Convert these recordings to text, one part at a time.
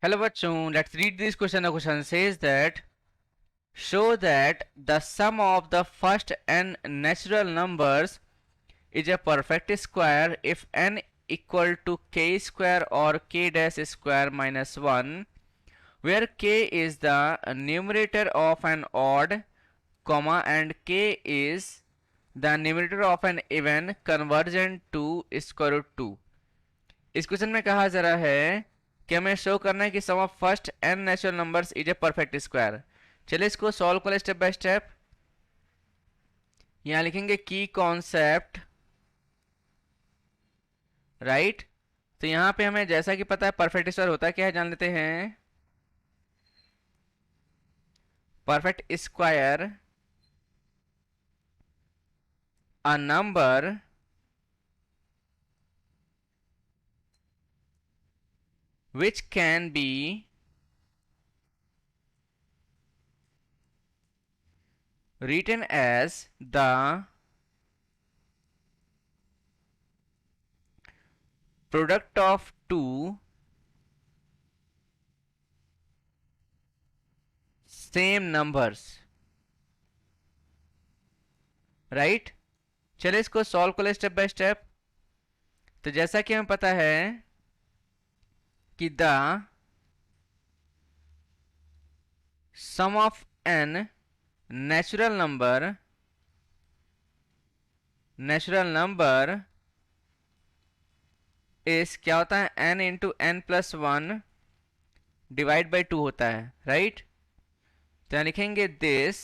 Hello bachon, let's read this question. The question says that show that the sum of the first n natural numbers is a perfect square if n equal to k square or k dash square minus 1, where k is the numerator of an odd comma and k is the numerator of an even convergent to square root 2. इस question में कहा जा रहा है कि हमें show करना है कि sum of first n natural numbers is a perfect square. चलिए इसको सॉल्व करें स्टेप बाय स्टेप। यहां लिखेंगे की कॉन्सेप्ट, राइट। तो यहां पे हमें जैसा कि पता है परफेक्ट स्क्वायर होता क्या है जान लेते हैं। Perfect square a number which can be written as the product of two same numbers, right. चलिए इसको सॉल्व करें स्टेप बाय स्टेप। तो जैसा कि हमें पता है कि the sum of n natural number is क्या होता है n into n plus one divide by two होता है, राइट। तो यहां लिखेंगे this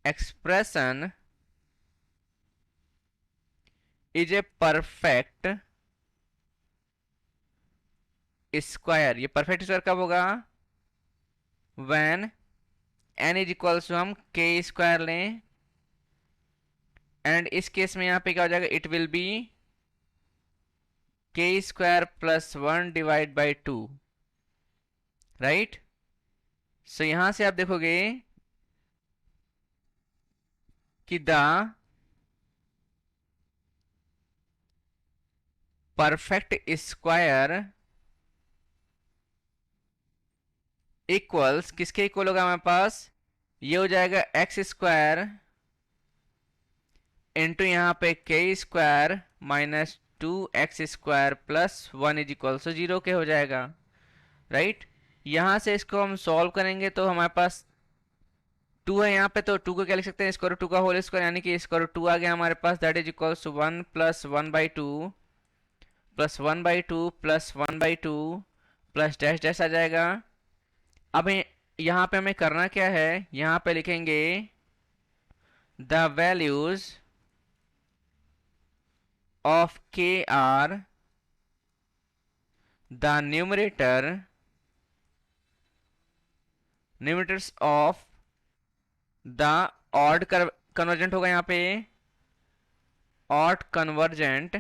expression is a perfect square. ये परफेक्ट स्क्वायर कब होगा? When n is equals to हम k स्क्वायर लें, एंड इस केस में यहां पे क्या हो जाएगा, it will be k square plus one divide by two, right. So यहां से आप देखोगे कि द परफेक्ट स्क्वायर इक्वल्स किसके इक्वल होगा हमारे पास, ये हो जाएगा एक्स स्क्वायर इंटू यहाँ पे K square minus two X square plus one is equal to zero के हो जाएगा, राइट। यहां से इसको हम सॉल्व करेंगे तो हमारे पास टू है यहाँ पे, तो टू को क्या लिख सकते हैं, स्क्वायर टू का होल स्क्वायर, यानी कि स्क्वायर टू आ गया हमारे पास। That is equal to one plus one by two plus one by two plus one by two plus dash dash आ जाएगा। अब यहाँ पे हमें करना क्या है, यहाँ पे लिखेंगे the values of K are the numerators of the odd convergent होगा यहाँ पे, ऑड कन्वर्जेंट,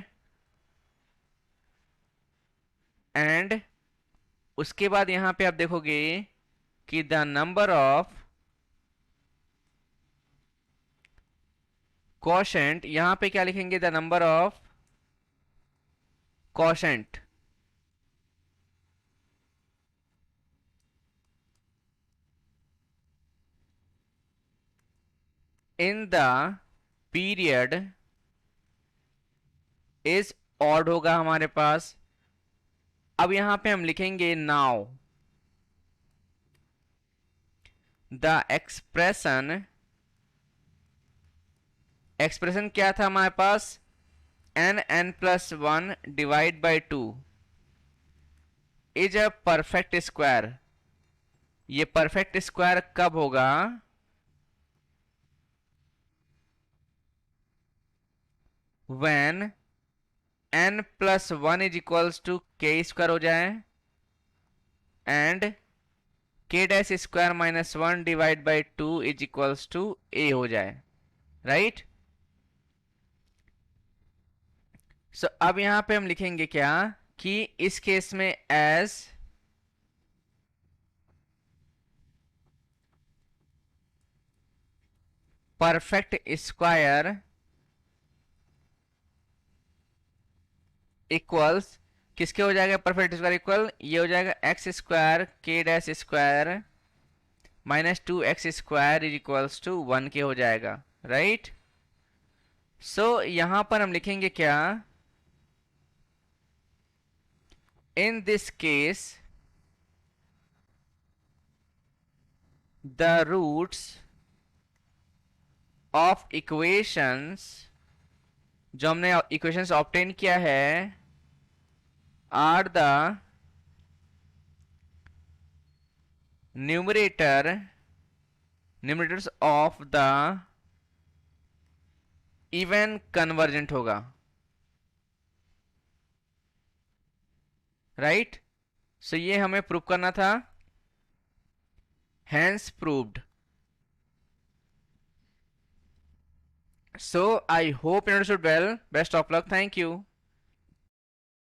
एंड उसके बाद यहां पे आप देखोगे कि द नंबर ऑफ क्वोशेंट, यहां पे क्या लिखेंगे, the number of quotient in the period is odd होगा हमारे पास। अब यहां पे हम लिखेंगे नाउ द एक्सप्रेशन क्या था हमारे पास, n plus one divide by two is a perfect square. ये परफेक्ट स्क्वायर कब होगा, when n plus one is equals to k square हो जाए and k dash square minus one divide by two is equals to a हो जाए, right. सो अब यहां पे हम लिखेंगे क्या कि इस केस में एज परफेक्ट स्क्वायर इक्वल्स, किसके हो जाएगा परफेक्ट स्क्वायर इक्वल, ये हो जाएगा X square K dash square minus 2x square is equals to 1 के हो जाएगा, राइट। सो यहां पर हम लिखेंगे क्या, in this case the roots of equations, जो हमने इक्वेशंस ऑब्टेन किया है, are the numerators of the even convergent होगा, राइट। सो ये हमें प्रूव करना था, hence proved. So I hope you understood well. Best of luck. Thank you.